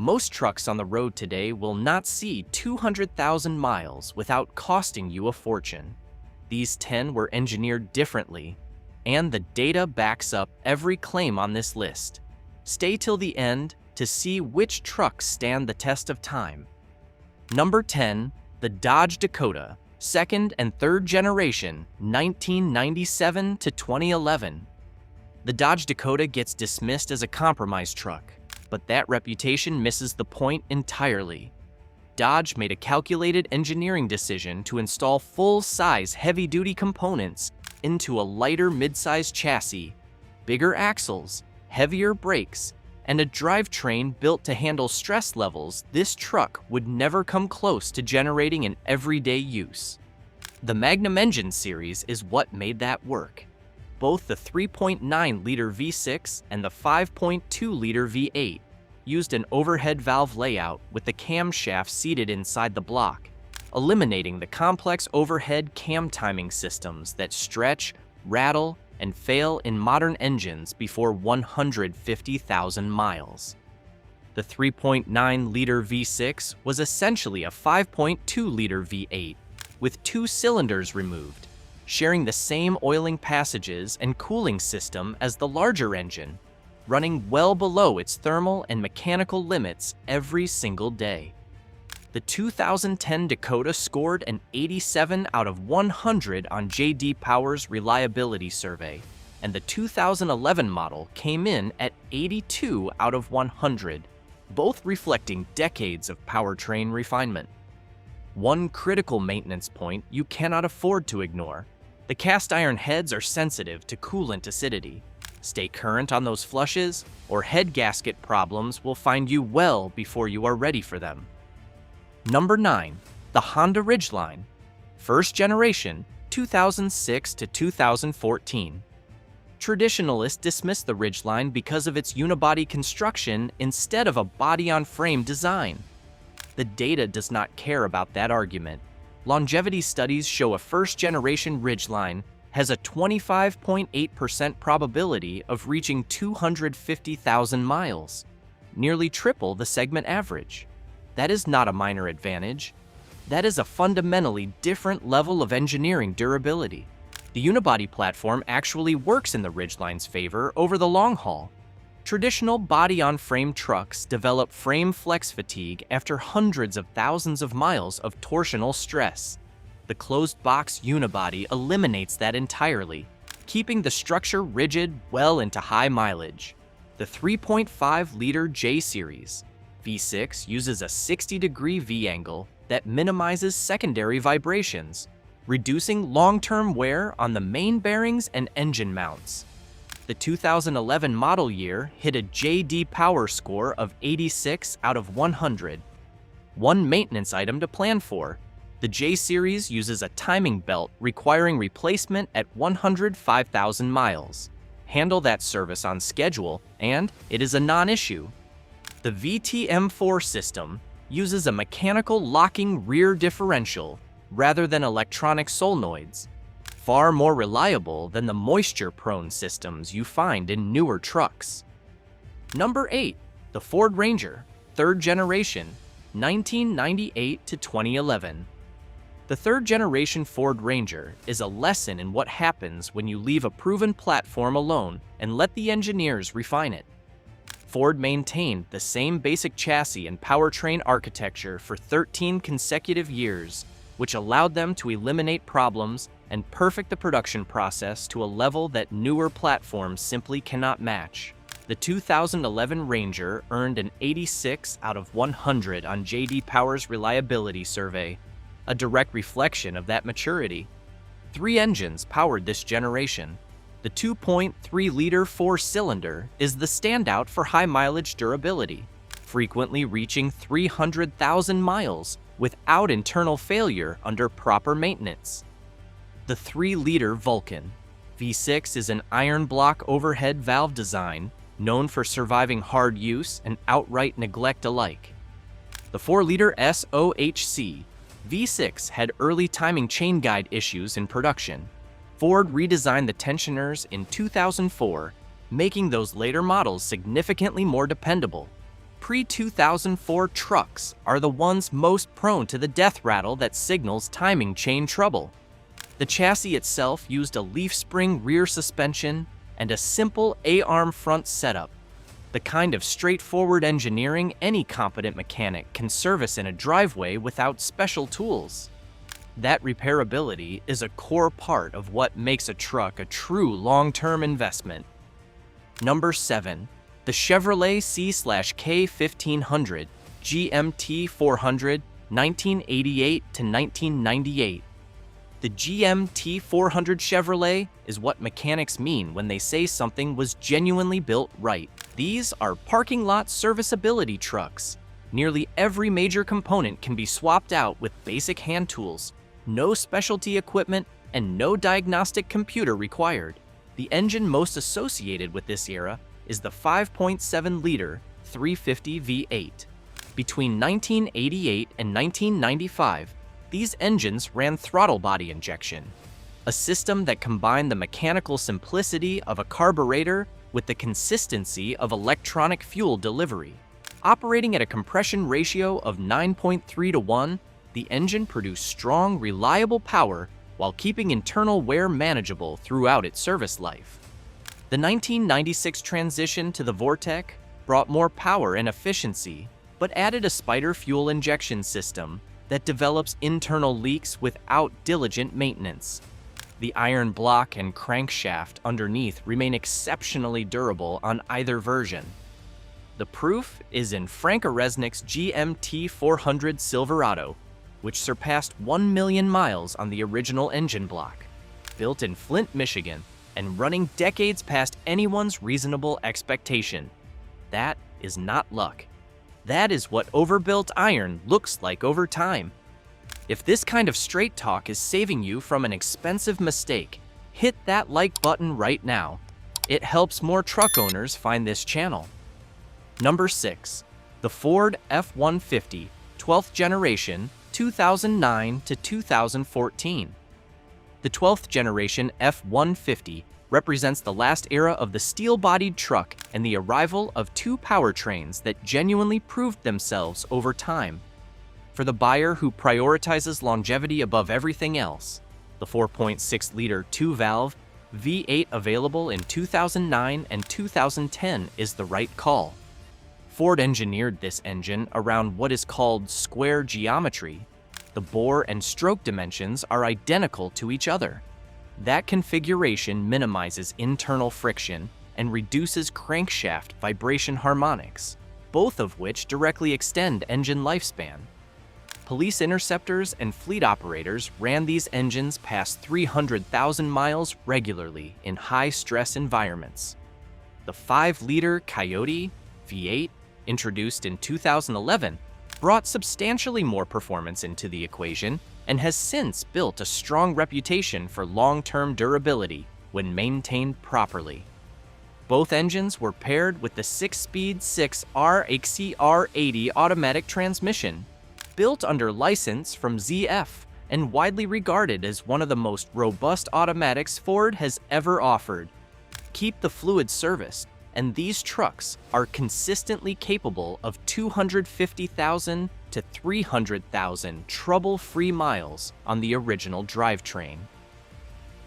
Most trucks on the road today will not see 200,000 miles without costing you a fortune. These 10 were engineered differently, and the data backs up every claim on this list. Stay till the end to see which trucks stand the test of time. Number 10, the Dodge Dakota, second and third generation, 1997 to 2011. The Dodge Dakota gets dismissed as a compromise truck, but that reputation misses the point entirely. Dodge made a calculated engineering decision to install full-size heavy-duty components into a lighter mid-size chassis, bigger axles, heavier brakes, and a drivetrain built to handle stress levels this truck would never come close to generating in everyday use. The Magnum engine series is what made that work. Both the 3.9-liter V6 and the 5.2-liter V8 used an overhead valve layout with the camshaft seated inside the block, eliminating the complex overhead cam timing systems that stretch, rattle, and fail in modern engines before 150,000 miles. The 3.9-liter V6 was essentially a 5.2-liter V8 with 2 cylinders removed, sharing the same oiling passages and cooling system as the larger engine, running well below its thermal and mechanical limits every single day. The 2010 Dakota scored an 87 out of 100 on J.D. Power's reliability survey, and the 2011 model came in at 82 out of 100, both reflecting decades of powertrain refinement. One critical maintenance point you cannot afford to ignore: the cast iron heads are sensitive to coolant acidity. Stay current on those flushes, or head gasket problems will find you well before you are ready for them. Number 9, the Honda Ridgeline, first generation, 2006 to 2014. Traditionalists dismiss the Ridgeline because of its unibody construction instead of a body-on-frame design. The data does not care about that argument. Longevity studies show a first-generation Ridgeline has a 25.8% probability of reaching 250,000 miles, nearly triple the segment average. That is not a minor advantage. That is a fundamentally different level of engineering durability. The unibody platform actually works in the Ridgeline's favor over the long haul. Traditional body-on-frame trucks develop frame flex fatigue after hundreds of thousands of miles of torsional stress. The closed-box unibody eliminates that entirely, keeping the structure rigid well into high mileage. The 3.5-liter J-Series V6 uses a 60-degree V-angle that minimizes secondary vibrations, reducing long-term wear on the main bearings and engine mounts. The 2011 model year hit a J.D. Power score of 86 out of 100. One maintenance item to plan for: the J-Series uses a timing belt requiring replacement at 105,000 miles. Handle that service on schedule, and it is a non-issue. The VTM4 system uses a mechanical locking rear differential rather than electronic solenoids, far more reliable than the moisture-prone systems you find in newer trucks. Number 8, the Ford Ranger, third generation, 1998 to 2011. The third-generation Ford Ranger is a lesson in what happens when you leave a proven platform alone and let the engineers refine it. Ford maintained the same basic chassis and powertrain architecture for 13 consecutive years, which allowed them to eliminate problems and perfect the production process to a level that newer platforms simply cannot match. The 2011 Ranger earned an 86 out of 100 on J.D. Power's reliability survey, a direct reflection of that maturity. 3 engines powered this generation. The 2.3-liter 4-cylinder is the standout for high-mileage durability, frequently reaching 300,000 miles without internal failure under proper maintenance. The 3-liter Vulcan V6 is an iron block overhead valve design known for surviving hard use and outright neglect alike. The 4-liter SOHC V6 had early timing chain guide issues in production. Ford redesigned the tensioners in 2004, making those later models significantly more dependable. pre-2004 trucks are the ones most prone to the death rattle that signals timing chain trouble. The chassis itself used a leaf spring rear suspension and a simple A-arm front setup, the kind of straightforward engineering any competent mechanic can service in a driveway without special tools. That repairability is a core part of what makes a truck a true long-term investment. Number 7. The Chevrolet C/K 1500 GMT 400 1988 to 1998. The GMT 400 Chevrolet is what mechanics mean when they say something was genuinely built right. These are parking lot serviceability trucks. Nearly every major component can be swapped out with basic hand tools, no specialty equipment, and no diagnostic computer required. The engine most associated with this era is the 5.7-liter 350 V8. Between 1988 and 1995, these engines ran throttle body injection, a system that combined the mechanical simplicity of a carburetor with the consistency of electronic fuel delivery. Operating at a compression ratio of 9.3 to 1, the engine produced strong, reliable power while keeping internal wear manageable throughout its service life. The 1996 transition to the Vortec brought more power and efficiency, but added a spider fuel injection system that develops internal leaks without diligent maintenance. The iron block and crankshaft underneath remain exceptionally durable on either version. The proof is in Frank Resnick's GMT 400 Silverado, which surpassed 1 million miles on the original engine block. Built in Flint, Michigan, and running decades past anyone's reasonable expectation. That is not luck. That is what overbuilt iron looks like over time. If this kind of straight talk is saving you from an expensive mistake, hit that like button right now. It helps more truck owners find this channel. Number 6. The Ford F-150 12th generation 2009 to 2014. The 12th generation F-150 represents the last era of the steel-bodied truck and the arrival of two powertrains that genuinely proved themselves over time. For the buyer who prioritizes longevity above everything else, the 4.6-liter 2-valve V8 available in 2009 and 2010 is the right call. Ford engineered this engine around what is called square geometry. The bore and stroke dimensions are identical to each other. That configuration minimizes internal friction and reduces crankshaft vibration harmonics, both of which directly extend engine lifespan. Police interceptors and fleet operators ran these engines past 300,000 miles regularly in high-stress environments. The 5-liter Coyote V8, introduced in 2011, brought substantially more performance into the equation and has since built a strong reputation for long-term durability when maintained properly. Both engines were paired with the 6-speed 6RXCR80 automatic transmission, built under license from ZF and widely regarded as one of the most robust automatics Ford has ever offered. Keep the fluid serviced, and these trucks are consistently capable of 250,000 to 300,000 trouble-free miles on the original drivetrain.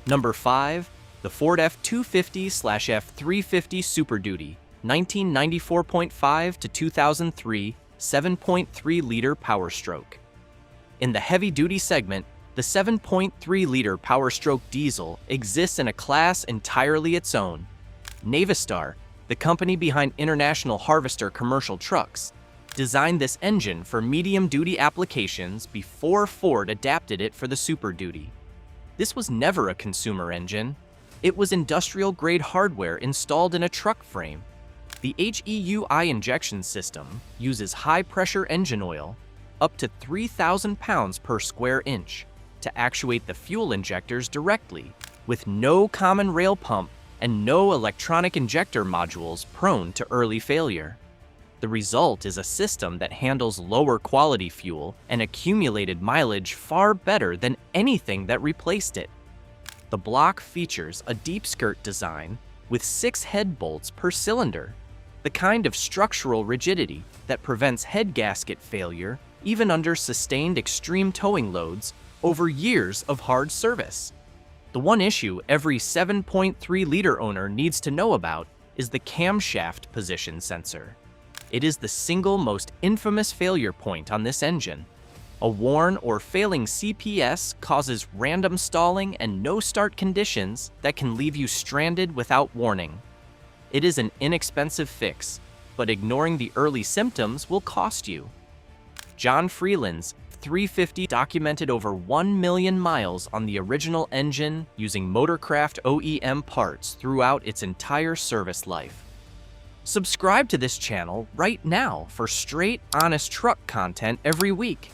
Number 5. The Ford F-250/F-350 Super Duty, 1994.5 to 2003, 7.3-liter Powerstroke. In the heavy-duty segment, the 7.3-liter Powerstroke diesel exists in a class entirely its own. Navistar, the company behind International Harvester commercial trucks, designed this engine for medium-duty applications before Ford adapted it for the Super Duty. This was never a consumer engine. It was industrial-grade hardware installed in a truck frame. The HEUI injection system uses high-pressure engine oil, up to 3,000 pounds per square inch, to actuate the fuel injectors directly, with no common rail pump and no electronic injector modules prone to early failure. The result is a system that handles lower quality fuel and accumulated mileage far better than anything that replaced it. The block features a deep skirt design with 6 head bolts per cylinder. The the kind of structural rigidity that prevents head gasket failure even under sustained extreme towing loads over years of hard service. The one issue every 7.3-liter owner needs to know about is the camshaft position sensor. It is the single most infamous failure point on this engine. A worn or failing CPS causes random stalling and no-start conditions that can leave you stranded without warning. It is an inexpensive fix, but ignoring the early symptoms will cost you. John Freeland's 350 documented over 1 million miles on the original engine using Motorcraft OEM parts throughout its entire service life. Subscribe to this channel right now for straight, honest truck content every week.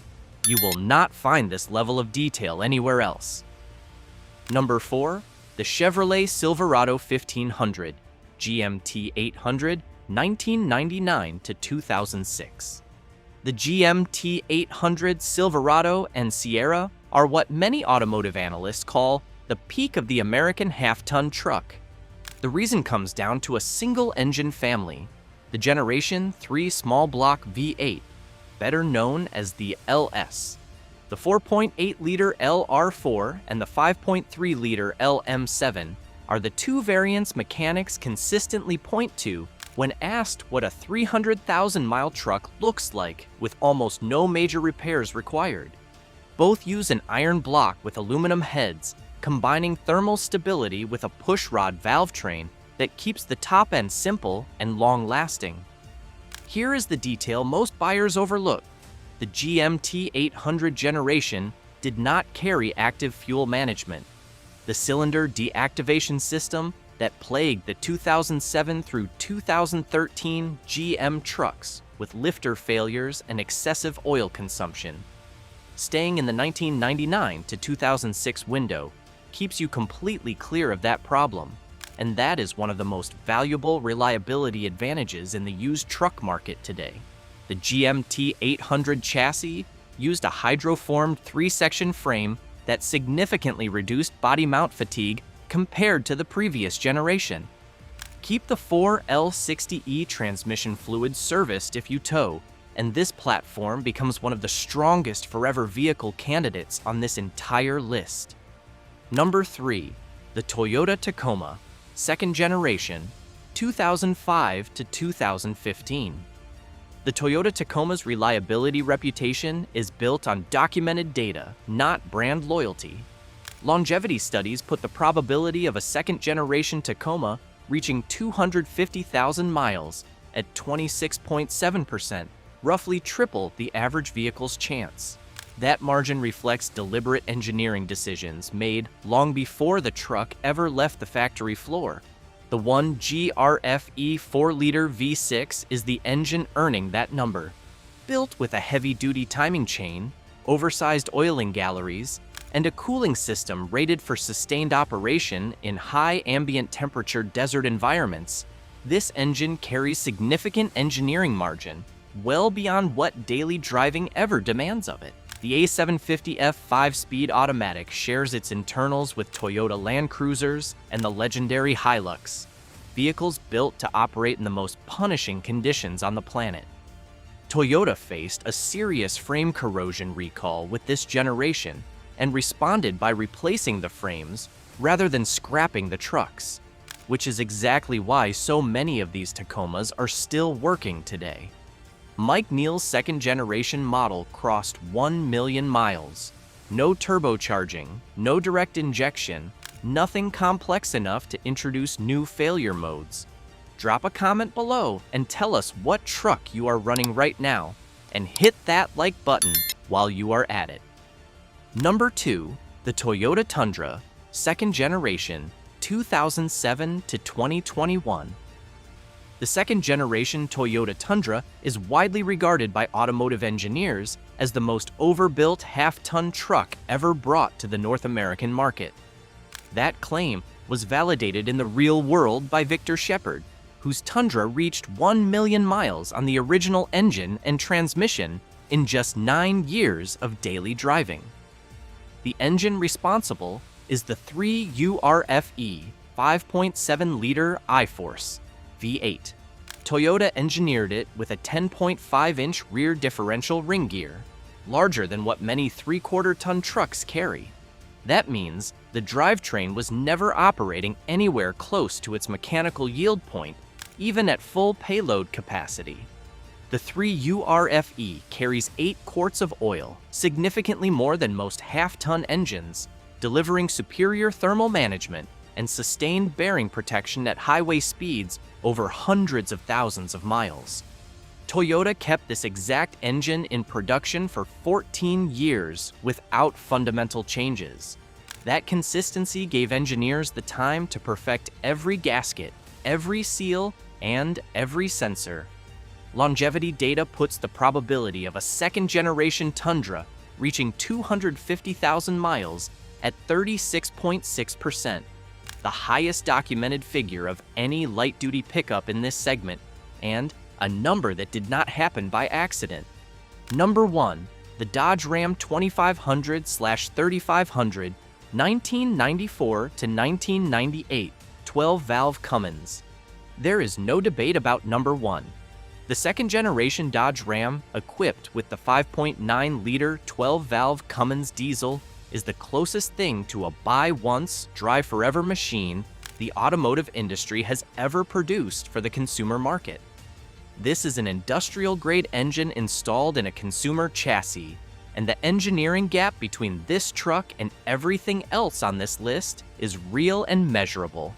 You will not find this level of detail anywhere else. Number 4. The Chevrolet Silverado 1500, GMT 800, 1999 to 2006. The GMT 800 Silverado and Sierra are what many automotive analysts call the peak of the American half-ton truck. The reason comes down to a single engine family, the Generation 3 small block V8, better known as the LS. The 4.8-liter LR4 and the 5.3-liter LM7 are the two variants mechanics consistently point to when asked what a 300,000-mile truck looks like with almost no major repairs required. Both use an iron block with aluminum heads, combining thermal stability with a pushrod valve train that keeps the top end simple and long-lasting. Here is the detail most buyers overlook. The GMT 800 generation did not carry active fuel management. The cylinder deactivation system that plagued the 2007 through 2013 GM trucks with lifter failures and excessive oil consumption. Staying in the 1999 to 2006 window keeps you completely clear of that problem, and that is one of the most valuable reliability advantages in the used truck market today. The GMT 800 chassis used a hydroformed 3-section frame that significantly reduced body mount fatigue compared to the previous generation. Keep the 4L60E transmission fluid serviced if you tow, and this platform becomes one of the strongest forever vehicle candidates on this entire list. Number 3. The Toyota Tacoma, second generation, 2005 to 2015. The Toyota Tacoma's reliability reputation is built on documented data, not brand loyalty. Longevity studies put the probability of a second-generation Tacoma reaching 250,000 miles at 26.7%, roughly triple the average vehicle's chance. That margin reflects deliberate engineering decisions made long before the truck ever left the factory floor. The 1GRFE 4-liter V6 is the engine earning that number. Built with a heavy-duty timing chain, oversized oiling galleries, and a cooling system rated for sustained operation in high ambient temperature desert environments, this engine carries significant engineering margin, well beyond what daily driving ever demands of it. The A750F 5-speed automatic shares its internals with Toyota Land Cruisers and the legendary Hilux, vehicles built to operate in the most punishing conditions on the planet. Toyota faced a serious frame corrosion recall with this generation and responded by replacing the frames rather than scrapping the trucks, which is exactly why so many of these Tacomas are still working today. Mike Neal's second-generation model crossed 1 million miles. No turbocharging, no direct injection, nothing complex enough to introduce new failure modes. Drop a comment below and tell us what truck you are running right now, and hit that like button while you are at it. Number 2, the Toyota Tundra, second generation, 2007 to 2021. The second-generation Toyota Tundra is widely regarded by automotive engineers as the most overbuilt half-ton truck ever brought to the North American market. That claim was validated in the real world by Victor Shepard, whose Tundra reached 1 million miles on the original engine and transmission in just 9 years of daily driving. The engine responsible is the 3URFE 5.7-liter I-Force V8. Toyota engineered it with a 10.5-inch rear differential ring gear, larger than what many 3/4-ton trucks carry. That means the drivetrain was never operating anywhere close to its mechanical yield point, even at full payload capacity. The 3URFE carries 8 quarts of oil, significantly more than most half-ton engines, delivering superior thermal management and sustained bearing protection at highway speeds over hundreds of thousands of miles. Toyota kept this exact engine in production for 14 years without fundamental changes. That consistency gave engineers the time to perfect every gasket, every seal, and every sensor. Longevity data puts the probability of a second-generation Tundra reaching 250,000 miles at 36.6%, the highest documented figure of any light-duty pickup in this segment, and a number that did not happen by accident. Number 1, the Dodge Ram 2500/3500, 1994 to 1998, 12-valve Cummins. There is no debate about number 1. The second-generation Dodge Ram, equipped with the 5.9-liter 12-valve Cummins diesel, is the closest thing to a buy-once, drive-forever machine the automotive industry has ever produced for the consumer market. This is an industrial-grade engine installed in a consumer chassis, and the engineering gap between this truck and everything else on this list is real and measurable.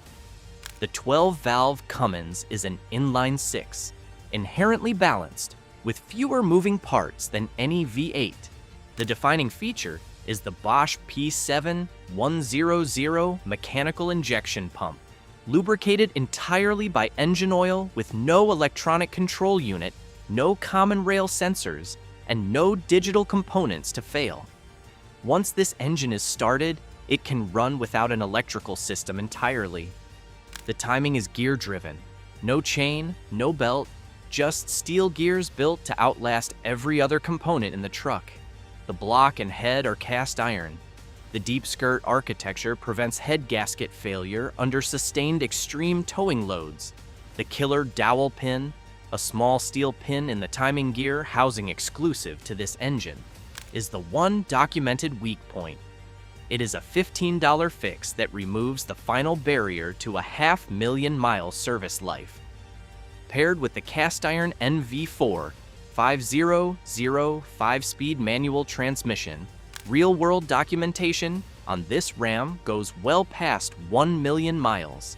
The 12-valve Cummins is an inline-six, inherently balanced, with fewer moving parts than any V8. The defining feature is the Bosch P7100 mechanical injection pump, lubricated entirely by engine oil with no electronic control unit, no common rail sensors, and no digital components to fail. Once this engine is started, it can run without an electrical system entirely. The timing is gear-driven. No chain, no belt, just steel gears built to outlast every other component in the truck. The block and head are cast iron. The deep skirt architecture prevents head gasket failure under sustained extreme towing loads. The killer dowel pin, a small steel pin in the timing gear housing exclusive to this engine, is the one documented weak point. It is a $15 fix that removes the final barrier to a 500,000-mile service life. Paired with the cast iron NV4 500 5-speed manual transmission, real-world documentation on this Ram goes well past 1 million miles.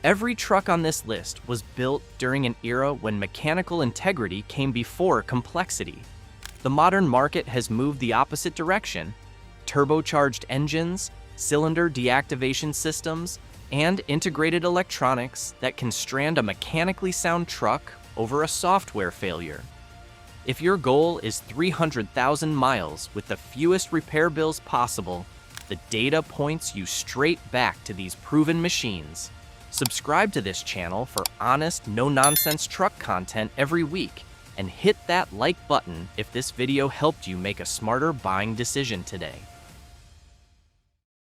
Every truck on this list was built during an era when mechanical integrity came before complexity. The modern market has moved the opposite direction. Turbocharged engines, cylinder deactivation systems, and integrated electronics that can strand a mechanically sound truck over a software failure. If your goal is 300,000 miles with the fewest repair bills possible, the data points you straight back to these proven machines. Subscribe to this channel for honest, no-nonsense truck content every week, and hit that like button if this video helped you make a smarter buying decision today.